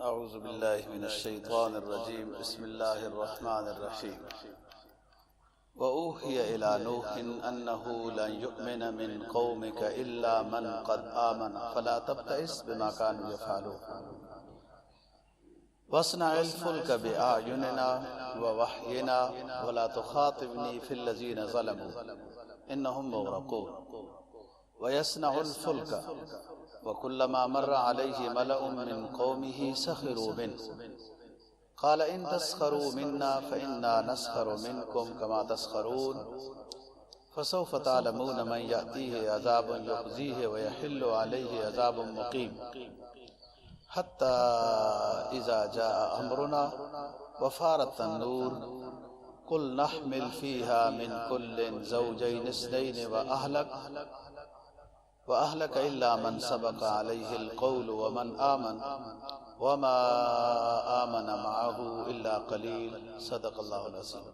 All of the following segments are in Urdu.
اعوذ باللہ من الشیطان الرجیم بسم اللہ الرحمن الرحیم وَأُوحِيَ إِلَى نُوحٍ أَنَّهُ لَن يُؤْمِنَ مِن قَوْمِكَ إِلَّا مَن قَدْ آمَنَ فَلَا تَبْتَئِسْ بِمَا كَانُوا يَفْعَلُونَ وَاصْنَعِ الْفُلْكَ بِأَعْيُنِنَا وَوَحْيِنَا وَلَا تُخَاطِبْنِي فِي الَّذِينَ ظَلَمُوا إِنَّهُم مُغْرَقُونَ وَيَصْنَعُ الْفُلْكَ وَكُلَّمَا مَرَّ عَلَيْهِ مَلَأٌ مِّن قَوْمِهِ سَخِرُوا مِنْهُ قال إن تسخروا منا فإنا نسخر منكم كما تسخرون فسوف تعلمون من يأتيه عذاب يخزيه ويحل عليه عذاب مقيم حتى إذا جاء أمرنا وفارت النور قل نحمل فيها من كل زوجين اثنين وأهلك إلا من سبق عليه القول ومن آمن وما آمن معه إلا قلیل صدق اللہ العظیم۔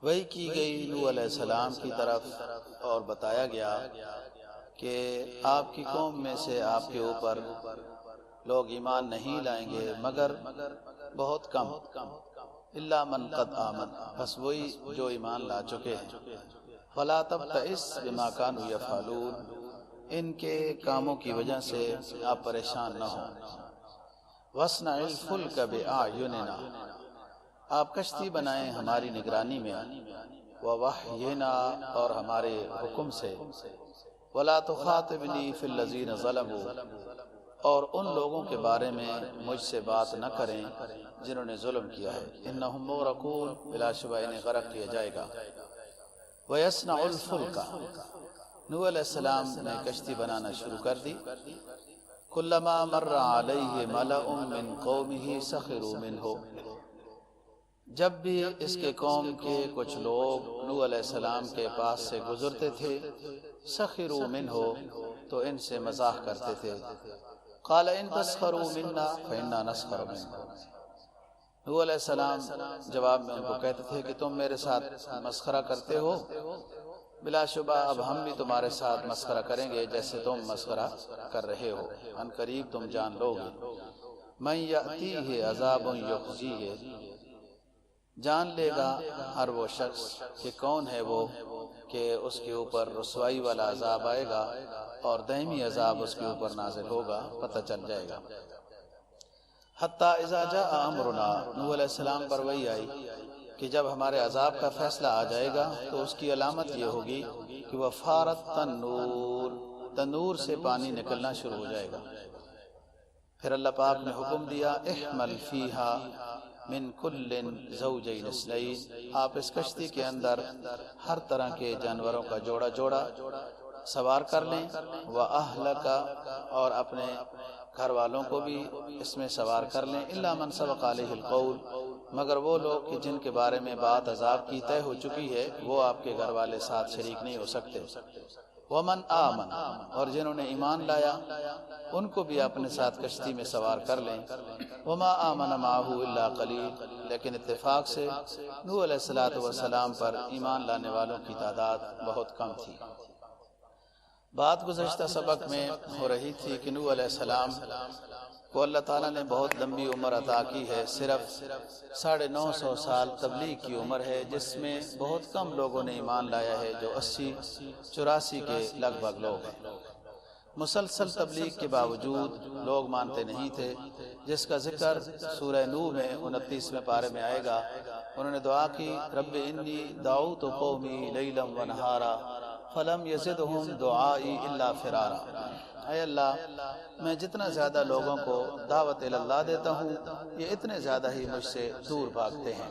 وحی کی گئی نوح علیہ السلام کی طرف اور بتایا گیا کہ آپ کی قوم میں سے آپ کے اوپر لوگ ایمان نہیں لائیں گے مگر بہت کم، الا من قد آمن، بس وہی جو ایمان لا چکے ہیں۔ فلا تبتئس بما كانوا يفعلون، ان کے کاموں کی وجہ سے آپ پریشان نہ ہوں۔ وَاصْنَعِ الْفُلْكَ بِأَعْيُنِنَا، آپ کشتی بنائیں ہماری نگرانی میں، وَوَحْيِنَا، اور ہمارے حکم سے، وَلَا تُخَاطِبْنِي فِي الَّذِينَ ظَلَمُوا، اور ان لوگوں کے بارے میں مجھ سے بات نہ کریں جنہوں نے ظلم کیا ہے، إِنَّهُم مُغْرَقُونَ، بلا شبہ انہیں غرق کیا جائے گا۔ وَيَصْنَعُ الْفُلْكَ، نوح علیہ السلام نے کشتی بنانا شروع کر دی۔ کلما مر علیہ ملأ من قومہ سخروا منہ، جب بھی اس کے قوم کے کچھ لوگ نوح علیہ السلام کے پاس سے گزرتے تھے، سخروا منہ، تو ان سے مزاح کرتے تھے۔ قال ان تسخروا منا فإنا نسخر منکم، نوح علیہ السلام جواب میں ان کو کہتے تھے کہ تم میرے ساتھ مسخرہ کرتے ہو، بلا شبہ اب ہم بھی تمہارے ساتھ مسخرہ کریں گے جیسے تم مسخرہ کر رہے ہو، ان قریب تم جان لو گے۔ من یأتیہ عذاب یخزیہ، جان لے گا ہر وہ شخص کہ کون ہے وہ کہ اس کے اوپر رسوائی والا عذاب آئے گا اور دائمی عذاب اس کے اوپر نازل ہوگا، پتہ چل جائے گا۔ حتیٰ اذا جاء امرنا، نوح علیہ السلام پر وحی آئی کہ جب ہمارے عذاب کا فیصلہ آ جائے گا تو اس کی علامت یہ ہوگی کہ وفارت النور، تنور سے پانی نکلنا شروع ہو جائے گا۔ پھر اللہ پاک نے حکم دیا احمل فیہا من کل زوجین اثنین، آپ اس کشتی کے اندر ہر طرح کے جانوروں کا جوڑا جوڑا سوار کر لیں، وَأَهْلَكَ، اور اپنے گھر والوں کو بھی اس میں سوار کر لیں، الا من سبق علیہ القول، مگر وہ لوگ کہ جن کے بارے میں بات عذاب کی طے ہو چکی ہے وہ آپ کے گھر والے ساتھ شریک نہیں ہو سکتے۔ ومن آمن، اور جنہوں نے ایمان لایا ان کو بھی اپنے ساتھ کشتی میں سوار کر لیں۔ وما آمن معہ الا قلیل، لیکن اتفاق سے نوح علیہ السلام پر ایمان لانے والوں کی تعداد بہت کم تھی۔ بات گزشتہ سبق میں ہو رہی تھی کہ نوح علیہ السلام کو اللہ تعالیٰ نے بہت لمبی عمر عطا کی ہے، صرف 950 سال تبلیغ کی عمر ہے، جس میں بہت کم لوگوں نے ایمان لایا ہے، جو 84 کے لگ بھگ لوگ ہیں۔ مسلسل تبلیغ کے باوجود لوگ مانتے نہیں تھے، جس کا ذکر سورہ نوح میں 29ویں پارے میں آئے گا۔ انہوں نے دعا کی رب انی دعوت قومی لیلا ونہارا فلم یزدہم دعائی الا فرارا، اے اللہ میں جتنا زیادہ لوگوں کو دعوت اللہ دیتا ہوں یہ اتنے زیادہ ہی مجھ سے دور بھاگتے ہیں۔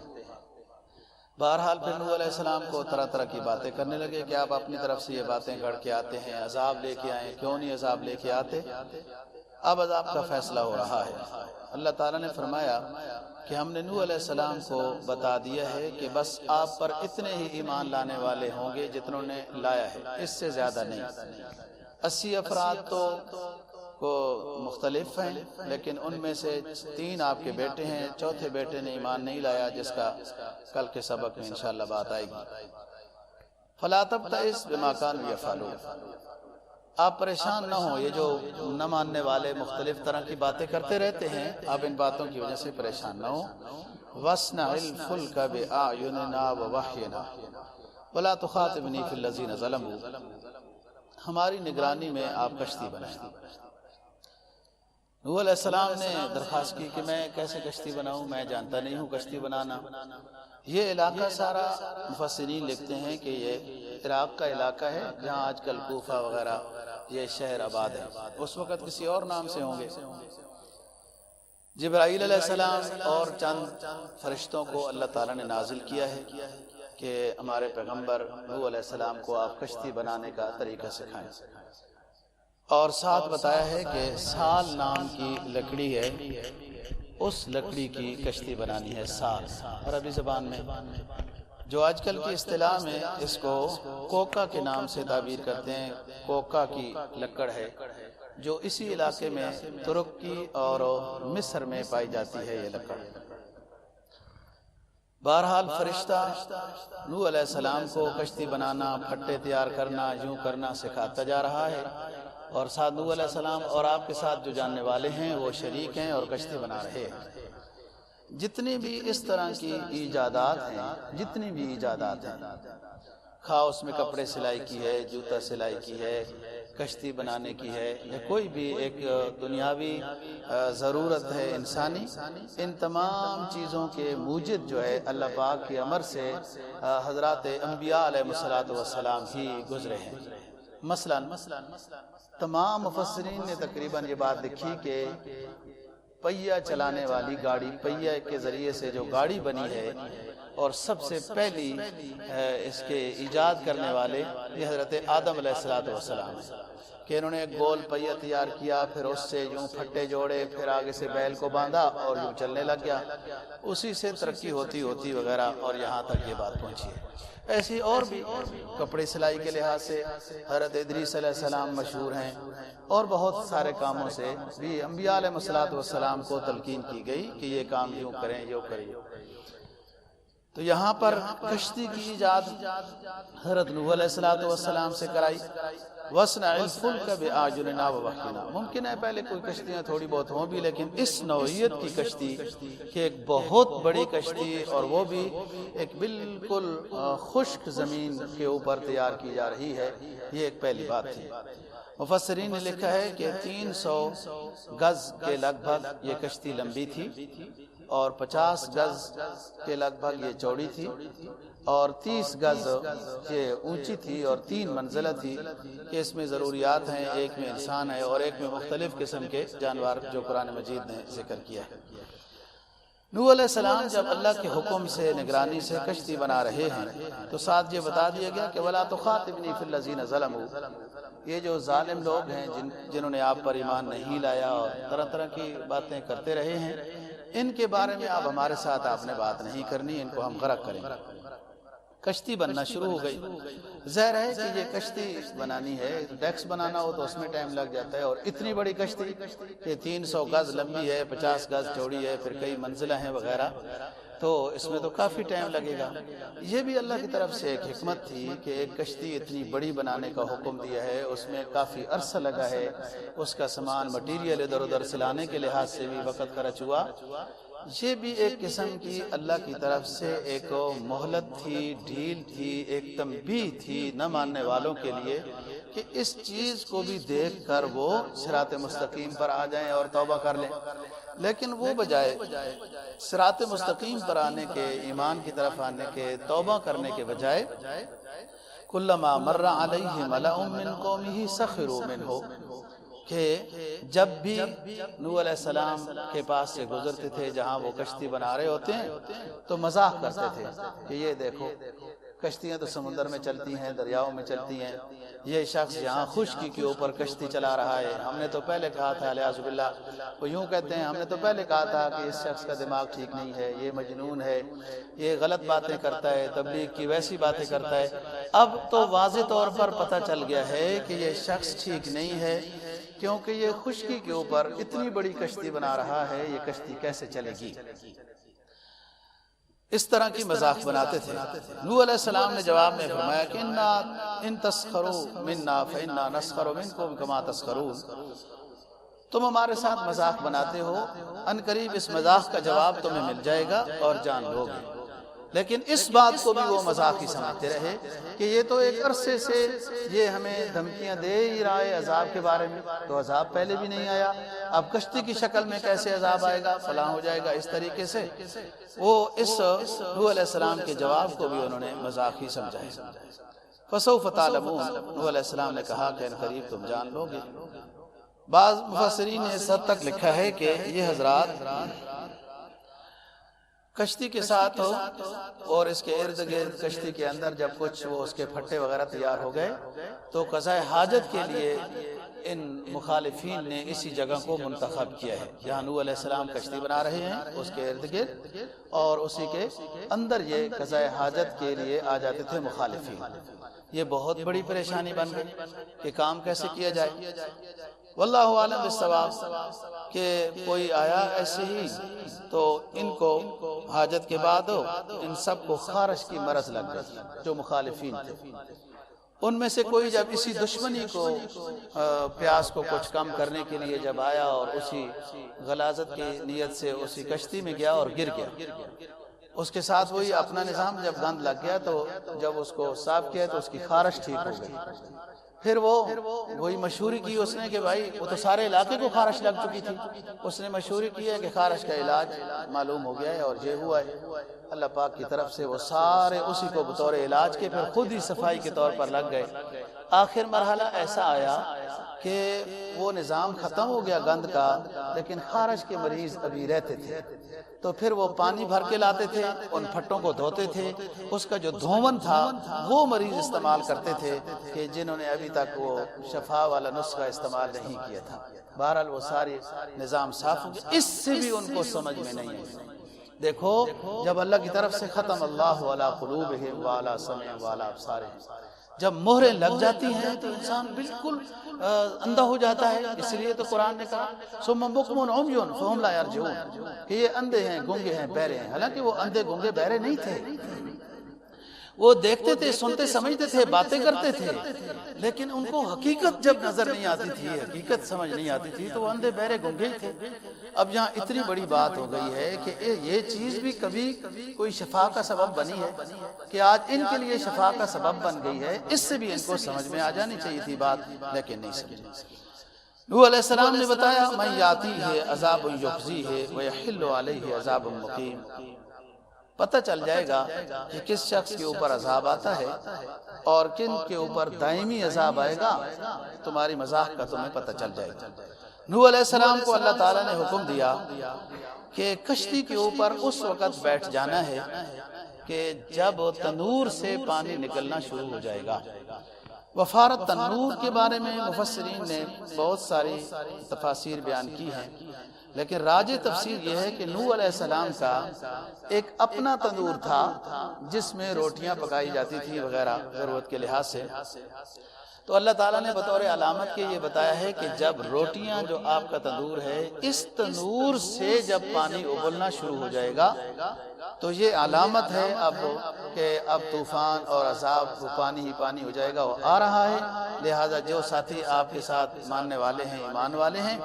بہرحال پھر نوح علیہ السلام کو طرح طرح کی باتیں کرنے لگے کہ آپ اپنی طرف سے یہ باتیں گھڑ کے آتے ہیں، عذاب لے کے آئیں، کیوں نہیں عذاب لے کے آتے؟ اب عذاب کا فیصلہ ہو رہا ہے۔ اللہ تعالیٰ نے فرمایا کہ ہم نے نوح علیہ السلام کو بتا دیا ہے کہ بس آپ پر اتنے ہی ایمان لانے والے ہوں گے جتنوں نے لایا ہے، اس سے زیادہ نہیں۔ 80 افراد تو کو مختلف ہیں، لیکن ان میں سے 3 آپ کے بیٹے ہیں، چوتھے بیٹے نے ایمان نہیں لایا، جس کا کل کے سبق میں انشاءاللہ بات آئے گی۔ فلا تبتئس بما كانوا يفعلون، آپ پریشان نہ ہوں، یہ جو نہ ماننے والے مختلف طرح کی باتیں کرتے رہتے ہیں، آپ ان باتوں کی وجہ سے پریشان نہ ہوں۔ وَاصْنَعِ الْفُلْكَ بِأَعْيُنِنَا وَوَحْيِنَا وَلَا تُخَاطِبْنِي فِي الَّذِينَ ظَلَمُوا، ہماری نگرانی میں آپ کشتی بنائیں۔ نوح علیہ السلام نے درخواست کی کہ میں کیسے کشتی بناؤں، میں جانتا نہیں ہوں کشتی بنانا۔ یہ علاقہ سارا مفسرین لکھتے ہیں کہ یہ عراق کا علاقہ ہے جہاں آج کل کوفہ وغیرہ یہ شہر آباد ہے، اس وقت کسی اور نام سے ہوں گے۔ جبرائیل علیہ السلام اور چند فرشتوں کو اللہ تعالیٰ نے نازل کیا ہے کہ ہمارے پیغمبر نوح علیہ السلام کو آپ کشتی بنانے کا طریقہ سکھائیں، اور ساتھ بتایا ہے کہ سال نام کی لکڑی ہے، اس لکڑی کی کشتی بنانی ہے، سال عربی زبان میں، جو آج کل کی اصطلاح میں اس کو کوکا کے نام سے تعبیر کرتے ہیں۔ کوکا کی لکڑ ہے جو اسی علاقے میں ترکی اور مصر میں پائی جاتی ہے یہ لکڑ۔ بہرحال فرشتہ نوح علیہ السلام کو کشتی بنانا، پھٹے تیار کرنا، یوں کرنا سکھاتا جا رہا ہے، اور ساتھ نوح علیہ السلام اور آپ کے ساتھ جو جاننے والے ہیں وہ شریک ہیں اور کشتی بنا رہے ہیں۔ جتنی بھی اس طرح کی ایجادات ہیں، جتنی بھی ایجادات ہیں، خواہ اس میں کپڑے سلائی کی ہے، جوتا سلائی کی ہے، کشتی بنانے کی ہے، یا کوئی بھی ایک دنیاوی ضرورت ہے انسانی، ان تمام چیزوں کے موجد جو ہے اللہ پاک کے امر سے حضرات انبیاء علیہ السلام ہی گزرے ہیں۔ مثلا تمام مفسرین نے تقریباً یہ بات لکھی کہ پہیہ چلانے والی گاڑی، پہیہ کے ذریعے سے جو گاڑی بنی ہے اور سب سے پہلی اس کے ایجاد کرنے والے یہ حضرت آدم علیہ السلام ہیں کہ انہوں نے ایک گول پہیہ تیار کیا، پھر اس سے یوں پھٹے جوڑے، پھر آگے سے بیل کو باندھا اور یوں چلنے لگ گیا، اسی سے ترقی ہوتی ہوتی وغیرہ اور یہاں تک یہ بات پہنچی ہے۔ ایسی اور بھی کپڑے سلائی کے لحاظ سے حضرت ادریس علیہ السلام مشہور ہیں، اور بہت سارے کاموں سے بھی انبیاء علیہ السلام کو تلقین کی گئی کہ یہ کام یوں کریں، یوں کریں۔ تو یہاں پر کشتی کی ایجاد حضرت نوح علیہ السلام سے کرائی۔ وَاصْنَعِ الْفُلْكَ بِأَعْيُنِنَا وَوَحْيِنَا، ممکن ہے پہلے کوئی کشتیاں تھوڑی بہت ہوں بھی، لیکن اس نوعیت کی کشتی کہ ایک بہت بڑی کشتی، اور وہ بھی ایک بالکل خشک زمین کے اوپر تیار کی جا رہی ہے، یہ ایک پہلی بات تھی۔ مفسرین نے لکھا ہے کہ 300 گز کے لگ بھگ یہ کشتی لمبی تھی، اور 50 گز کے لگ بھگ یہ چوڑی تھی، اور 30 گز یہ اونچی تھی، اور 3 منزلہ تھی کہ اس میں ضروریات ہیں، ایک میں انسان ہے اور ایک میں مختلف قسم کے جانور جو قرآن مجید نے ذکر کیا ہے۔ نوح علیہ السلام جب اللہ کے حکم سے نگرانی سے کشتی بنا رہے ہیں تو ساتھ یہ بتا دیا گیا کہ وَلَا تُخَاطِبْنِي فِي الَّذِينَ ظَلَمُوا، یہ جو ظالم لوگ ہیں جنہوں نے آپ پر ایمان نہیں لایا اور طرح طرح کی باتیں کرتے رہے ہیں، ان کے بارے میں آپ ہمارے ساتھ آپ نے بات نہیں کرنی، ان کو ہم غرق کریں گے۔ کشتی بننا شروع ہو گئی۔ ظاہر ہے کہ یہ کشتی بنانی ہے، ڈیکس بنانا ہو تو اس میں ٹائم لگ جاتا ہے، اور اتنی بڑی کشتی کہ 300 گز لمبی ہے، 50 گز چوڑی ہے، پھر کئی منزلہ ہیں وغیرہ، تو اس میں تو کافی ٹائم لگے گا۔ یہ بھی اللہ کی طرف سے ایک حکمت تھی کہ ایک کشتی اتنی بڑی بنانے کا حکم دیا ہے، اس میں کافی عرصہ لگا ہے، اس کا سامان مٹیریل ادھر ادھر سے لانے کے لحاظ سے بھی وقت خرچ ہوا۔ یہ بھی ایک قسم کی اللہ کی طرف سے ایک مہلت تھی، ڈھیل تھی، ایک تنبیہ تھی نہ ماننے والوں کے لیے کہ اس چیز کو بھی دیکھ کر وہ صراط مستقیم پر آ جائیں اور توبہ کر لیں، لیکن وہ بجائے صراط مستقیم پر آنے کے، ایمان کی طرف آنے کے، توبہ کرنے کے بجائے کلما مر علیہ ملأ من قومہ سخروا منہ، کہ جب بھی نوح علیہ السلام کے پاس سے گزرتے تھے جہاں وہ کشتی بنا رہے ہوتے ہیں تو مذاق کرتے تھے کہ یہ دیکھو کشتیاں تو سمندر میں چلتی ہیں، دریاؤں میں چلتی ہیں، یہ شخص یہاں خشکی کے اوپر کشتی چلا رہا ہے، ہم نے تو پہلے کہا تھا، الیاذ باللہ وہ یوں کہتے ہیں، ہم نے تو پہلے کہا تھا کہ اس شخص کا دماغ ٹھیک نہیں ہے، یہ مجنون ہے، یہ غلط باتیں کرتا ہے، تبلیغ کی ویسی باتیں کرتا ہے۔ اب تو واضح طور پر پتہ چل گیا ہے کہ یہ شخص ٹھیک نہیں ہے، کیونکہ یہ خشکی کے اوپر اتنی بڑی کشتی بنا رہا ہے، یہ کشتی کیسے چلے گی؟ اس طرح کی مذاق بناتے تھے۔ نوح علیہ السلام نے جواب میں فرمایا کہ ان تسخروا منا فإنا نسخر منکم کما تسخرون، تم ہمارے ساتھ مذاق بناتے ہو، ان قریب اس مذاق کا جواب تمہیں مل جائے گا اور جان لو گے۔ لیکن اس بات کو بھی وہ مذاق ہی سمجھتے رہے کہ یہ تو ایک عرصے سے یہ ہمیں دھمکیاں دے ہی رہا ہے عذاب کے بارے میں، تو عذاب پہلے بھی نہیں آیا، اب کشتی کی شکل میں کیسے عذاب آئے گا، فلاں ہو جائے گا۔ اس طریقے سے وہ اس نوح علیہ السلام کے جواب کو بھی انہوں نے مذاق ہی سمجھا ہے۔ فسوف تعلمون، نوح علیہ السلام نے کہا کہ ان قریب تم جان لو گے۔ بعض مفسرین نے اس حد تک لکھا ہے کہ یہ حضرات کشتی کے ساتھ ہو اور اس کے ارد گرد کشتی کے اندر جب کچھ وہ اس کے پھٹے وغیرہ تیار ہو گئے تو قضاء حاجت کے لیے ان مخالفین نے اسی جگہ کو منتخب کیا ہے جہاں نوح علیہ السلام کشتی بنا رہے ہیں، اس کے ارد گرد اور اسی کے اندر یہ قضاء حاجت کے لیے آ جاتے تھے مخالفین۔ یہ بہت بڑی پریشانی بن گئی کہ کام کیسے کیا جائے۔ واللہ عالم بالصواب کہ کوئی آیا ایسے ہی تو ان کو حاجت کے بعد ان سب کو خارش کی مرض لگ گئی، جو مخالفین تھے۔ ان میں سے کوئی جب اسی دشمنی کو پیاس کو کچھ کم کرنے کے لیے جب آیا اور اسی غلاظت کی نیت سے اسی کشتی میں گیا اور گر گیا، اس کے ساتھ وہی اپنا نظام جب گند لگ گیا تو جب اس کو صاف کیا تو اس کی خارش ٹھیک ہو گئی۔ پھر وہی مشہوری کی اس نے کہ بھائی وہ تو سارے علاقے کو خارش لگ چکی تھی، اس نے مشہوری کی ہے کہ خارش کا علاج معلوم ہو گیا ہے اور یہ ہوا ہے۔ اللہ پاک کی طرف سے وہ سارے اسی کو بطور علاج کے پھر خود ہی صفائی کے طور پر لگ گئے۔ آخر مرحلہ ایسا آیا کہ وہ نظام ختم ہو گیا گند کا، لیکن خارش کے مریض ابھی رہتے تھے، تو پھر وہ پانی بھر کے لاتے تھے، ان پھٹوں کو دھوتے تھے، اس کا جو دھون تھا وہ مریض استعمال کرتے تھے کہ جنہوں نے ابھی تک وہ شفا والا نسخہ استعمال نہیں کیا تھا۔ بہرحال وہ ساری نظام صاف ہو گیا، اس سے بھی ان کو سمجھ میں نہیں آئی۔ دیکھو جب اللہ کی طرف سے ختم اللہ علی قلوبہم وعلی سمعہم وعلی ابصارہم، جب مہریں لگ جاتی ہیں تو انسان بالکل اندھا ہو جاتا ہے۔ اس لیے تو قرآن نے کہا ثم بکم عمی فہم لا یرجعون کہ یہ اندھے ہیں، گنگے ہیں، بہرے ہیں۔ حالانکہ وہ اندھے گنگے بہرے نہیں تھے، وہ دیکھتے تھے، سنتے سمجھتے تھے، باتیں کرتے تھے، لیکن ان کو حقیقت جب نظر نہیں آتی تھی، حقیقت سمجھ نہیں آتی تھی، تو وہ اندھے بہرے گنگے ہی تھے۔ اب یہاں اتنی بڑی بات ہو گئی ہے کہ یہ چیز بھی کبھی کوئی شفا کا سبب بنی ہے کہ آج ان کے لیے شفا کا سبب بن گئی ہے، اس سے بھی ان کو سمجھ میں آ جانی چاہیے تھی بات، لیکن نہیں سمجھی۔ نوح علیہ السلام نے بتایا من یاتیہ عذاب یخزیہ ویحل علیہ عذاب مقیم، پتہ چل جائے گا کہ کس شخص کے اوپر عذاب آتا ہے اور کن کے اوپر دائمی عذاب آئے گا، تمہاری مذاق کا تمہیں پتہ چل جائے گا۔ نوح علیہ السلام کو اللہ تعالیٰ نے حکم دیا کہ کشتی کے اوپر اس وقت بیٹھ جانا ہے کہ جب تنور سے پانی نکلنا شروع ہو جائے گا۔ وفارت تنور کے بارے میں مفسرین نے بہت ساری تفاسیر بیان کی ہیں، لیکن راجح تفسیر یہ ہے کہ نوح علیہ السلام کا ایک اپنا تنور تھا جس میں روٹیاں پکائی جاتی تھی وغیرہ ضرورت کے لحاظ سے۔ تو اللہ تعالیٰ نے بطور علامت کے یہ بتایا ہے کہ جب روٹیاں جو آپ کا تنور ہے اس تنور سے جب پانی ابلنا شروع ہو جائے گا تو یہ علامت ہے اب کہ اب طوفان اور عذاب وہ پانی ہی پانی ہو جائے گا، وہ آ رہا ہے۔ لہٰذا جو ساتھی آپ کے ساتھ ماننے والے ہیں، ایمان والے ہیں،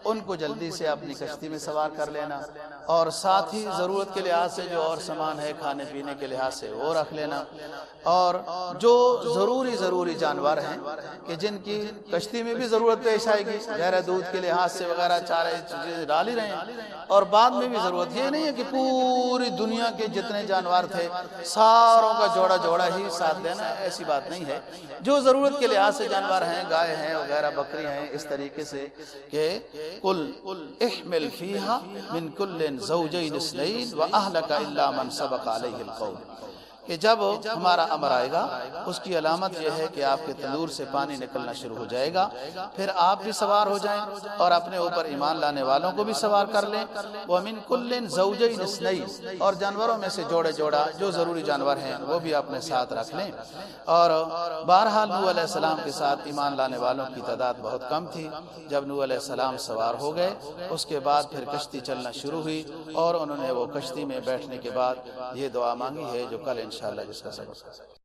ان کو جلدی سے اپنی کشتی میں سوار کر لینا، اور ساتھ ہی ضرورت کے لحاظ سے جو اور سامان ہے کھانے پینے کے لحاظ سے وہ رکھ لینا، اور جو ضروری جانور ہیں کہ جن کی کشتی میں بھی ضرورت پیش آئے گی، غیر دودھ کے لحاظ سے وغیرہ چارے چیزیں ڈال ہی رہے ہیں، اور بعد میں بھی ضرورت یہ نہیں ہے کہ پوری دنیا کے جتنے جانور تھے ساروں کا جوڑا ہی ساتھ لینا، ایسی بات نہیں ہے۔ جو ضرورت کے لحاظ سے جانور ہیں، گائے ہیں وغیرہ، بکری ہیں، اس طریقے سے کہ قل احمل فیہا من کل زوجین اثنین واہلک الا من سبق علیہ القول، کہ جب ہمارا امر آئے گا اس کی علامت یہ ہے کہ آپ کے تندور سے پانی نکلنا شروع ہو جائے گا، پھر آپ بھی سوار ہو جائیں اور اپنے اوپر ایمان لانے والوں کو بھی سوار کر لیں۔ وَمِن كُلٍّ زَوْجَيْنِ اثْنَيْنِ، اور جانوروں میں سے جوڑے جوڑا جو ضروری جانور ہیں وہ بھی اپنے ساتھ رکھ لیں۔ اور بہرحال نوح علیہ السلام کے ساتھ ایمان لانے والوں کی تعداد بہت کم تھی۔ جب نوح علیہ السلام سوار ہو گئے اس کے بعد پھر کشتی چلنا شروع ہوئی، اور انہوں نے وہ کشتی میں بیٹھنے کے بعد یہ دعا مانگی ہے جو کل انشاءاللہ جس کا سبق